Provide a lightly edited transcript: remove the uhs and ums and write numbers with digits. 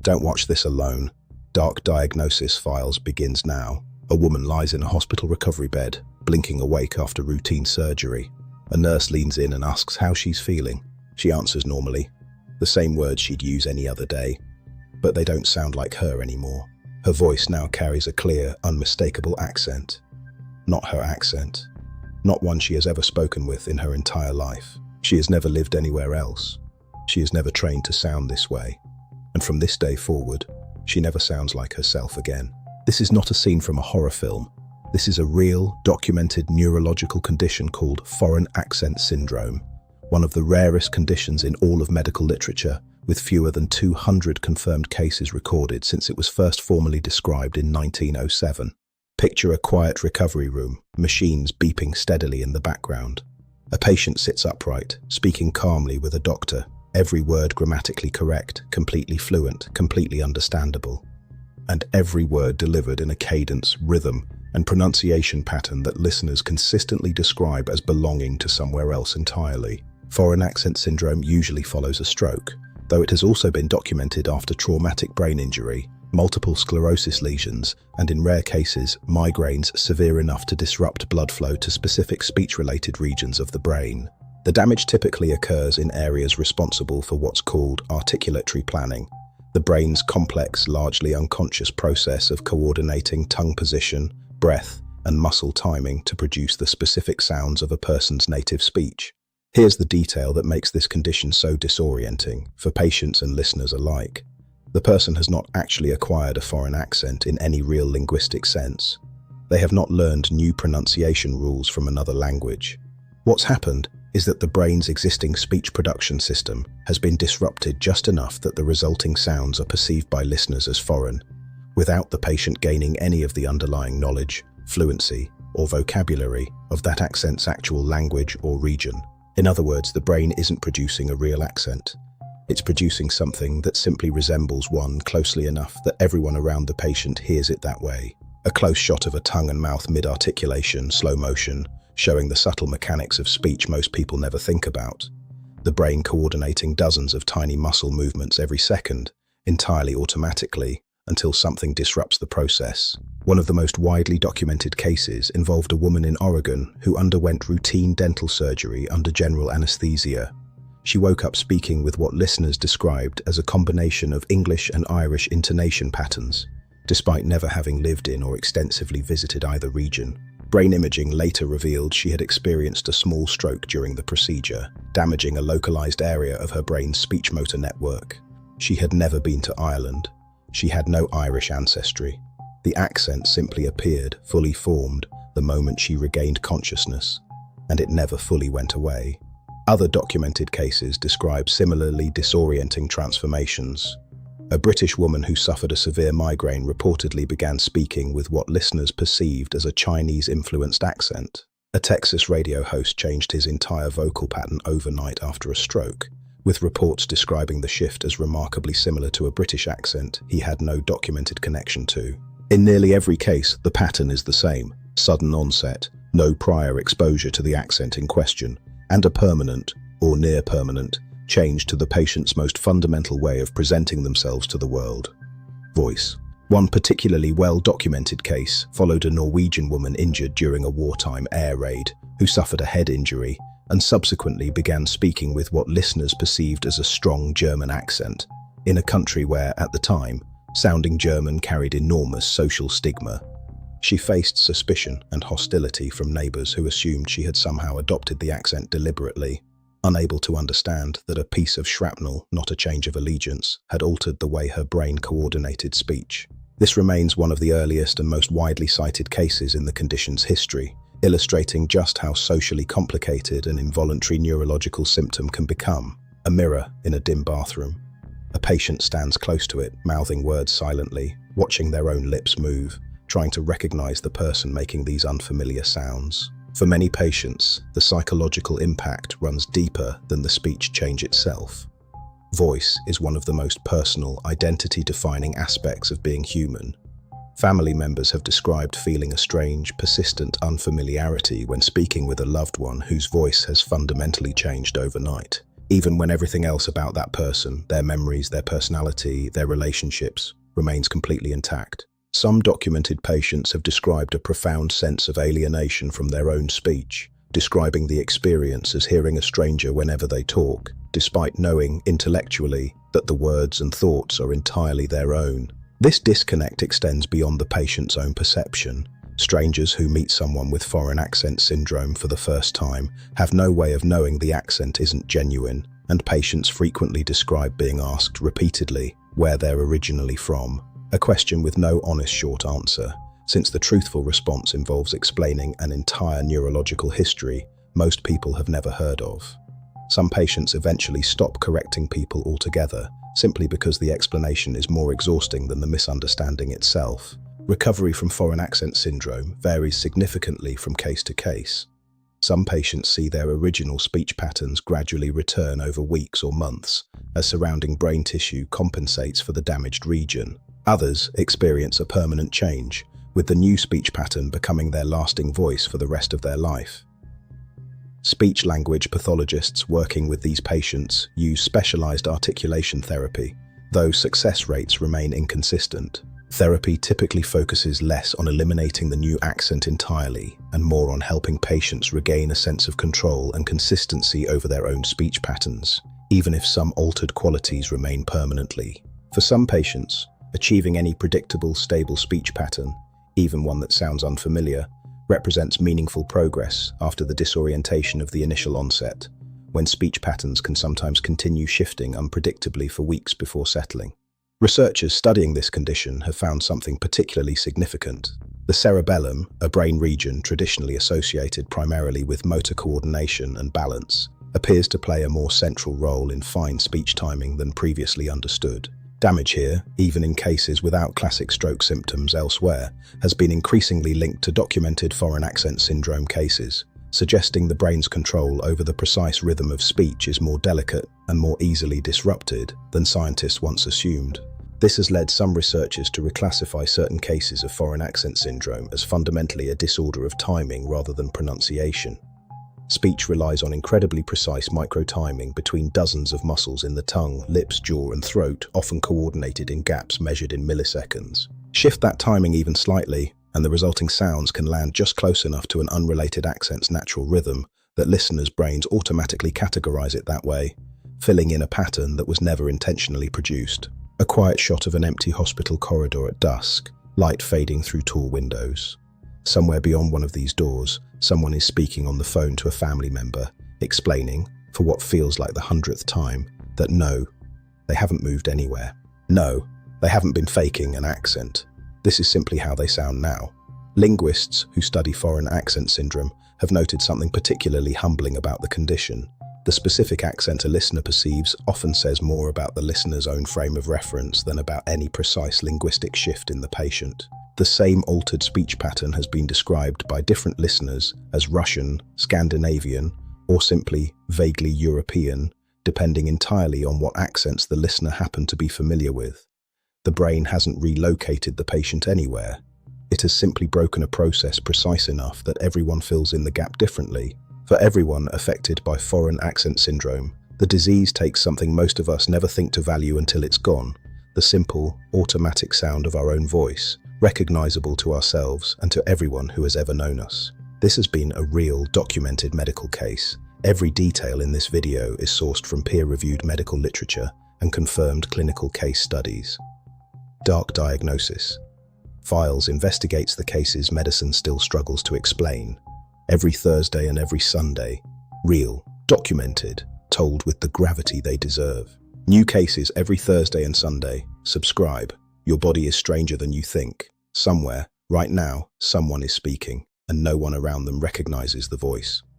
Don't watch this alone. Dark diagnosis files begins now. A woman lies in a hospital recovery bed, blinking awake after routine surgery. A nurse leans in and asks how she's feeling. She answers normally, the same words she'd use any other day, but they don't sound like her anymore. Her voice now carries a clear, unmistakable accent. Not her accent. Not one she has ever spoken with in her entire life. She has never lived anywhere else. She is never trained to sound this way. And from this day forward, she never sounds like herself again. This is not a scene from a horror film. This is a real, documented neurological condition called foreign accent syndrome, one of the rarest conditions in all of medical literature, with fewer than 200 confirmed cases recorded since it was first formally described in 1907. Picture a quiet recovery room, machines beeping steadily in the background. A patient sits upright, speaking calmly with a doctor, every word grammatically correct, completely fluent, completely understandable, and every word delivered in a cadence, rhythm, and pronunciation pattern that listeners consistently describe as belonging to somewhere else entirely. Foreign accent syndrome usually follows a stroke, though it has also been documented after traumatic brain injury, multiple sclerosis lesions, and in rare cases, migraines severe enough to disrupt blood flow to specific speech-related regions of the brain. The damage typically occurs in areas responsible for what's called articulatory planning, the brain's complex, largely unconscious process of coordinating tongue position, breath, and muscle timing to produce the specific sounds of a person's native speech. Here's the detail that makes this condition so disorienting for patients and listeners alike. The person has not actually acquired a foreign accent in any real linguistic sense. They have not learned new pronunciation rules from another language. What's happened is that the brain's existing speech production system has been disrupted just enough that the resulting sounds are perceived by listeners as foreign, without the patient gaining any of the underlying knowledge, fluency, or vocabulary of that accent's actual language or region. In other words, the brain isn't producing a real accent. It's producing something that simply resembles one closely enough that everyone around the patient hears it that way. A close shot of a tongue and mouth mid-articulation, slow motion, showing the subtle mechanics of speech most people never think about. The brain coordinating dozens of tiny muscle movements every second, entirely automatically, until something disrupts the process. One of the most widely documented cases involved a woman in Oregon who underwent routine dental surgery under general anesthesia. She woke up speaking with what listeners described as a combination of English and Irish intonation patterns, despite never having lived in or extensively visited either region. Brain imaging later revealed she had experienced a small stroke during the procedure, damaging a localized area of her brain's speech motor network. She had never been to Ireland. She had no Irish ancestry. The accent simply appeared, fully formed, the moment she regained consciousness, and it never fully went away. Other documented cases describe similarly disorienting transformations. A British woman who suffered a severe migraine reportedly began speaking with what listeners perceived as a Chinese-influenced accent. A Texas radio host changed his entire vocal pattern overnight after a stroke, with reports describing the shift as remarkably similar to a British accent he had no documented connection to. In nearly every case, the pattern is the same: sudden onset, no prior exposure to the accent in question, and a permanent, or near-permanent, change to the patient's most fundamental way of presenting themselves to the world: voice. One particularly well-documented case followed a Norwegian woman injured during a wartime air raid who suffered a head injury and subsequently began speaking with what listeners perceived as a strong German accent, in a country where, at the time, sounding German carried enormous social stigma. She faced suspicion and hostility from neighbors who assumed she had somehow adopted the accent deliberately, unable to understand that a piece of shrapnel, not a change of allegiance, had altered the way her brain coordinated speech. This remains one of the earliest and most widely cited cases in the condition's history, illustrating just how socially complicated an involuntary neurological symptom can become. A mirror in a dim bathroom. A patient stands close to it, mouthing words silently, watching their own lips move, trying to recognize the person making these unfamiliar sounds. For many patients, the psychological impact runs deeper than the speech change itself. Voice is one of the most personal, identity-defining aspects of being human. Family members have described feeling a strange, persistent unfamiliarity when speaking with a loved one whose voice has fundamentally changed overnight. even when everything else about that person, their memories, their personality, their relationships, remains completely intact. Some documented patients have described a profound sense of alienation from their own speech, describing the experience as hearing a stranger whenever they talk, despite knowing intellectually that the words and thoughts are entirely their own. This disconnect extends beyond the patient's own perception. Strangers who meet someone with foreign accent syndrome for the first time have no way of knowing the accent isn't genuine, and patients frequently describe being asked repeatedly where they're originally from, a question with no honest short answer, since the truthful response involves explaining an entire neurological history most people have never heard of. Some patients eventually stop correcting people altogether, simply because the explanation is more exhausting than the misunderstanding itself. Recovery from foreign accent syndrome varies significantly from case to case. Some patients see their original speech patterns gradually return over weeks or months, as surrounding brain tissue compensates for the damaged region. Others experience a permanent change, with the new speech pattern becoming their lasting voice for the rest of their life. Speech-language pathologists working with these patients use specialized articulation therapy, though success rates remain inconsistent. Therapy typically focuses less on eliminating the new accent entirely and more on helping patients regain a sense of control and consistency over their own speech patterns, even if some altered qualities remain permanently. For some patients, achieving any predictable, stable speech pattern, even one that sounds unfamiliar, represents meaningful progress after the disorientation of the initial onset, when speech patterns can sometimes continue shifting unpredictably for weeks before settling. Researchers studying this condition have found something particularly significant. The cerebellum, a brain region traditionally associated primarily with motor coordination and balance, appears to play a more central role in fine speech timing than previously understood. Damage here, even in cases without classic stroke symptoms elsewhere, has been increasingly linked to documented foreign accent syndrome cases, suggesting the brain's control over the precise rhythm of speech is more delicate and more easily disrupted than scientists once assumed. This has led some researchers to reclassify certain cases of foreign accent syndrome as fundamentally a disorder of timing rather than pronunciation. Speech relies on incredibly precise micro-timing between dozens of muscles in the tongue, lips, jaw, and throat, often coordinated in gaps measured in milliseconds. Shift that timing even slightly, and the resulting sounds can land just close enough to an unrelated accent's natural rhythm that listeners' brains automatically categorize it that way, filling in a pattern that was never intentionally produced. A quiet shot of an empty hospital corridor at dusk, light fading through tall windows. Somewhere beyond one of these doors, someone is speaking on the phone to a family member, explaining, for what feels like the 100th time, that no, they haven't moved anywhere. No, they haven't been faking an accent. This is simply how they sound now. Linguists who study foreign accent syndrome have noted something particularly humbling about the condition. The specific accent a listener perceives often says more about the listener's own frame of reference than about any precise linguistic shift in the patient. The same altered speech pattern has been described by different listeners as Russian, Scandinavian, or simply vaguely European, depending entirely on what accents the listener happened to be familiar with. The brain hasn't relocated the patient anywhere. It has simply broken a process precise enough that everyone fills in the gap differently. For everyone affected by foreign accent syndrome, the disease takes something most of us never think to value until it's gone: the simple, automatic sound of our own voice, recognizable to ourselves and to everyone who has ever known us. This has been a real, documented medical case. Every detail in this video is sourced from peer-reviewed medical literature and confirmed clinical case studies. Dark diagnosis. Files investigates the cases medicine still struggles to explain. Every Thursday and every Sunday. Real, documented, told with the gravity they deserve. New cases every Thursday and Sunday. Subscribe. Your body is stranger than you think. Somewhere, right now, someone is speaking, and no one around them recognizes the voice.